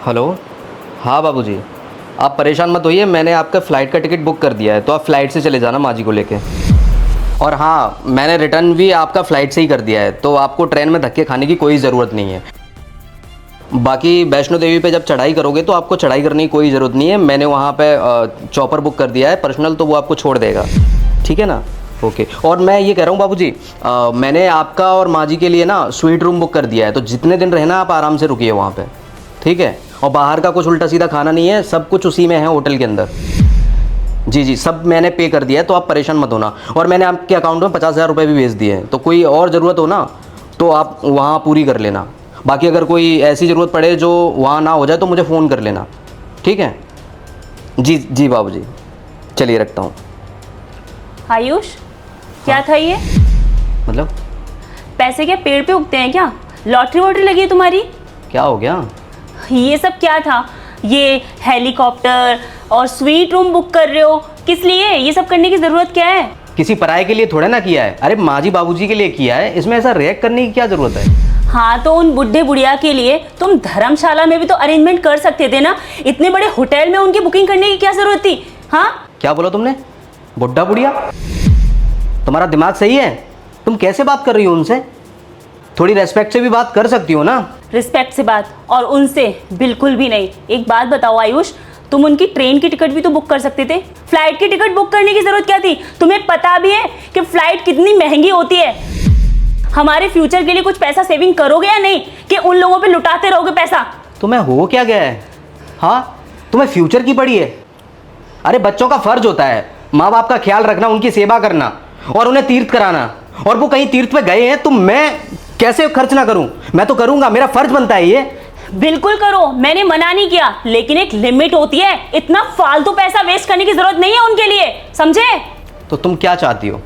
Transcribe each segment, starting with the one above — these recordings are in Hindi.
हेलो। हाँ बाबूजी, आप परेशान मत होइए, मैंने आपका फ़्लाइट का टिकट बुक कर दिया है, तो आप फ़्लाइट से चले जाना माँ जी को लेके। और हाँ, मैंने रिटर्न भी आपका फ़्लाइट से ही कर दिया है, तो आपको ट्रेन में धक्के खाने की कोई ज़रूरत नहीं है। बाकी वैष्णो देवी पे जब चढ़ाई करोगे तो आपको चढ़ाई करने की कोई ज़रूरत नहीं है। मैंने वहाँ पे चॉपर बुक कर दिया है पर्सनल, तो वो आपको छोड़ देगा, ठीक है ना। ओके। और मैं ये कह रहा हूँ बाबूजी, मैंने आपका और माँ जी के लिए ना स्वीट रूम बुक कर दिया है, तो जितने दिन रहना आप आराम से रुकिए वहाँ पे, ठीक है। और बाहर का कुछ उल्टा सीधा खाना नहीं है, सब कुछ उसी में है होटल के अंदर। जी जी, सब मैंने पे कर दिया है, तो आप परेशान मत होना। और मैंने आपके अकाउंट में 50,000 रुपये भी भेज दिए हैं, तो कोई और ज़रूरत हो ना तो आप वहाँ पूरी कर लेना। बाकी अगर कोई ऐसी ज़रूरत पड़े जो वहाँ ना हो जाए तो मुझे फ़ोन कर लेना, ठीक है। जी जी बाबूजी, चलिए रखता हूँ। आयुष, क्या था ये? मतलब पैसे क्या पेड़ पे उगते हैं क्या? लॉटरी वॉटरी लगी है तुम्हारी? क्या हो गया? ये सब क्या था? ये हेलीकॉप्टर और स्वीट रूम बुक कर रहे हो, किस लिए? ये सब करने की जरूरत क्या है? किसी पराये के लिए थोड़ा ना किया है, अरे माँ जी बाबूजी के लिए किया है, इसमें ऐसा रिएक्ट करने की क्या ज़रूरत है? हाँ, तो उन बुढ़े बुढ़िया के लिए तुम धर्मशाला में भी तो अरेंजमेंट कर सकते थे ना। इतने बड़े होटल में उनकी बुकिंग करने की क्या जरूरत थी? हाँ, क्या बोला तुमने? बुढ़ा बुढ़िया? तुम्हारा दिमाग सही है? तुम कैसे बात कर रही हो उनसे? थोड़ी रेस्पेक्ट से भी बात कर सकती हो ना। रिस्पेक्ट से बात और उनसे बिल्कुल भी नहीं। एक बात बताओ आयुष, तुम उनकी ट्रेन की टिकट भी तो बुक कर सकते थे, फ्लाइट की टिकट बुक करने की जरूरत क्या थी? तुम्हें पता भी है कि फ्लाइट कितनी महंगी होती है। हमारे फ्यूचर के लिए कुछ पैसा सेविंग करोगे या नहीं, कि उन लोगों पे लुटाते रहोगे पैसा? तुम्हें हो क्या गया है? हाँ, तुम्हें फ्यूचर की पड़ी है? अरे बच्चों का फर्ज होता है माँ बाप का ख्याल रखना, उनकी सेवा करना और उन्हें तीर्थ कराना। और वो कहीं तीर्थ पे गए हैं तो मैं कैसे खर्च ना करूं? मैं तो करूंगा, मेरा फर्ज बनता है ये। बिल्कुल करो, मैंने मना नहीं किया, लेकिन एक लिमिट होती है। इतना फालतू पैसा वेस्ट करने की जरूरत नहीं है उनके लिए, समझे? तो तुम क्या चाहती हो?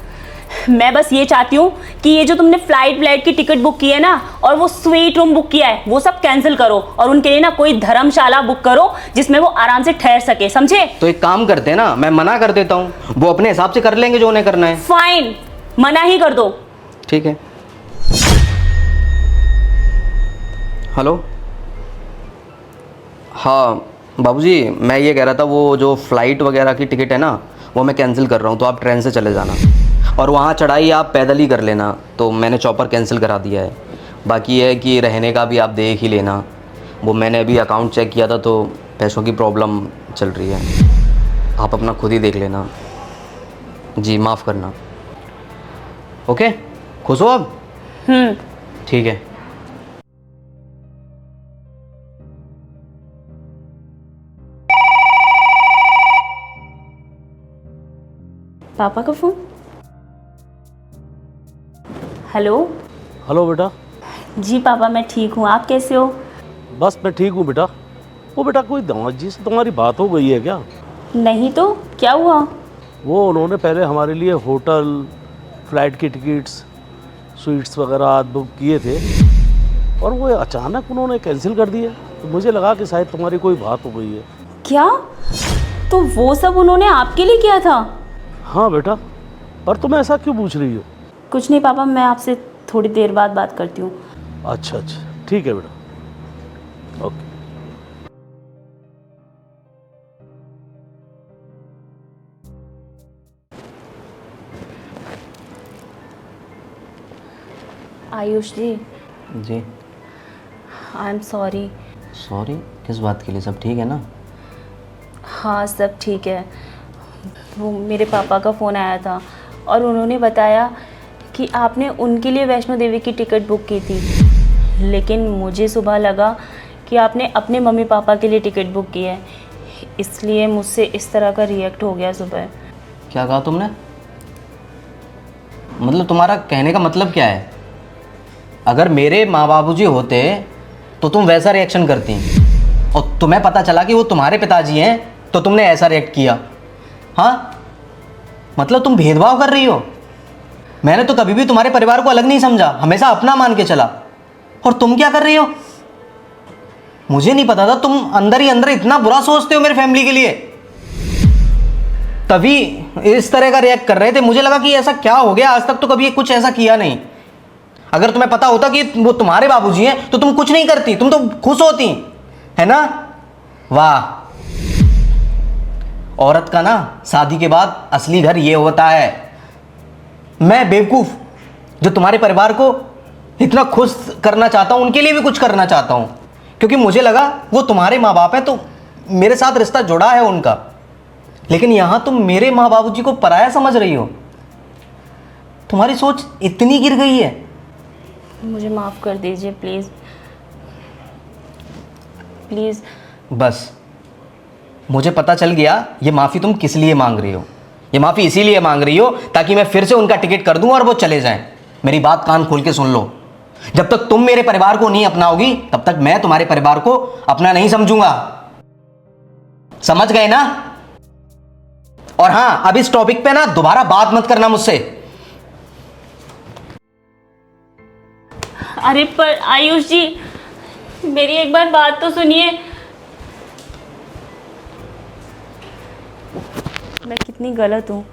मैं बस ये चाहती हूँ कि ये जो तुमने फ्लाइट की टिकट बुक की है ना, और वो स्वीट रूम बुक किया है, वो सब कैंसिल करो और उनके लिए ना कोई धर्मशाला बुक करो जिसमें वो आराम से ठहर सके, समझे? तो एक काम करते हैं ना, मैं मना कर देता हूँ, वो अपने हिसाब से कर लेंगे जो उन्हें करना है। फाइन, मना ही कर दो। ठीक है। हेलो। हाँ बाबूजी, मैं ये कह रहा था वो जो फ़्लाइट वगैरह की टिकट है ना, वो मैं कैंसिल कर रहा हूँ, तो आप ट्रेन से चले जाना। और वहाँ चढ़ाई आप पैदल ही कर लेना, तो मैंने चॉपर कैंसिल करा दिया है। बाकी ये है कि रहने का भी आप देख ही लेना, वो मैंने अभी अकाउंट चेक किया था तो पैसों की प्रॉब्लम चल रही है, आप अपना खुद ही देख लेना। जी माफ़ करना। ओके, खुश हो अब? ठीक है। पापा का फोन। हेलो। हेलो बेटा। जी पापा, मैं ठीक हूँ, आप कैसे हो? बस मैं ठीक हूँ बेटा। वो बेटा कोई दामाद जी से तुम्हारी बात हो गई है क्या? नहीं तो क्या हुआ? वो उन्होंने पहले हमारे लिए होटल, फ्लाइट की टिकट्स, स्वीट्स वगैरह आज बुक किए थे और वो अचानक उन्होंने कैंसिल कर दिए, तो मुझे लगा कि शायद तुम्हारी कोई बात हो गई है। क्या? तो वो सब उन्होंने आपके लिए किया था? हाँ बेटा, पर तुम ऐसा क्यों पूछ रही हो? कुछ नहीं पापा, मैं आपसे थोड़ी देर बाद बात करती हूँ। अच्छा अच्छा, ठीक है बेटा, ओके। आयुष जी, जी आई एम सॉरी। सॉरी? किस बात के लिए? सब ठीक है ना? हाँ, सब ठीक है। वो मेरे पापा का फ़ोन आया था और उन्होंने बताया कि आपने उनके लिए वैष्णो देवी की टिकट बुक की थी, लेकिन मुझे सुबह लगा कि आपने अपने मम्मी पापा के लिए टिकट बुक की है, इसलिए मुझसे इस तरह का रिएक्ट हो गया सुबह। क्या कहा तुमने? मतलब तुम्हारा कहने का मतलब क्या है? अगर मेरे माँ बाबूजी होते तो तुम वैसा रिएक्शन करती, और तुम्हें पता चला कि वो तुम्हारे पिताजी हैं तो तुमने ऐसा रिएक्ट किया? हाँ, मतलब तुम भेदभाव कर रही हो। मैंने तो कभी भी तुम्हारे परिवार को अलग नहीं समझा, हमेशा अपना मान के चला। और तुम क्या कर रही हो? मुझे नहीं पता था तुम अंदर ही अंदर इतना बुरा सोचते हो मेरी फैमिली के लिए, तभी इस तरह का रिएक्ट कर रहे थे। मुझे लगा कि ऐसा क्या हो गया, आज तक तो कभी कुछ ऐसा किया नहीं। अगर तुम्हें पता होता कि वो तुम्हारे बाबूजी हैं तो तुम कुछ नहीं करती, तुम तो खुश होती, है ना? वाह, औरत का ना शादी के बाद असली घर ये होता है। मैं बेवकूफ़ जो तुम्हारे परिवार को इतना खुश करना चाहता हूँ, उनके लिए भी कुछ करना चाहता हूँ, क्योंकि मुझे लगा वो तुम्हारे माँ बाप हैं तो मेरे साथ रिश्ता जुड़ा है उनका। लेकिन यहाँ तुम मेरे माँ बाबूजी को पराया समझ रही हो। तुम्हारी सोच इतनी गिर गई है। मुझे माफ़ कर दीजिए प्लीज़ प्लीज़। बस मुझे पता चल गया ये माफ़ी तुम किस लिए मांग रही हो। ये माफ़ी इसीलिए मांग रही हो ताकि मैं फिर से उनका टिकट कर दूं और वो चले जाएं। मेरी बात कान खोल के सुन लो, जब तक तुम मेरे परिवार को नहीं अपनाओगी तब तक मैं तुम्हारे परिवार को अपना नहीं समझूंगा। समझ गए ना? और हाँ, अब इस टॉपिक पे ना दोबारा बात मत करना मुझसे। अरे पर आयुष जी, मेरी एक बार बात तो सुनिए। मैं कितनी गलत हूँ।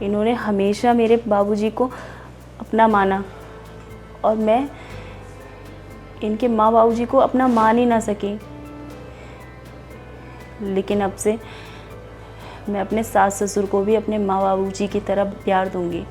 इन्होंने हमेशा मेरे बाबूजी को अपना माना और मैं इनके माँ बाबूजी को अपना मान ही ना सकी। लेकिन अब से मैं अपने सास ससुर को भी अपने माँ बाबूजी की तरह प्यार दूंगी।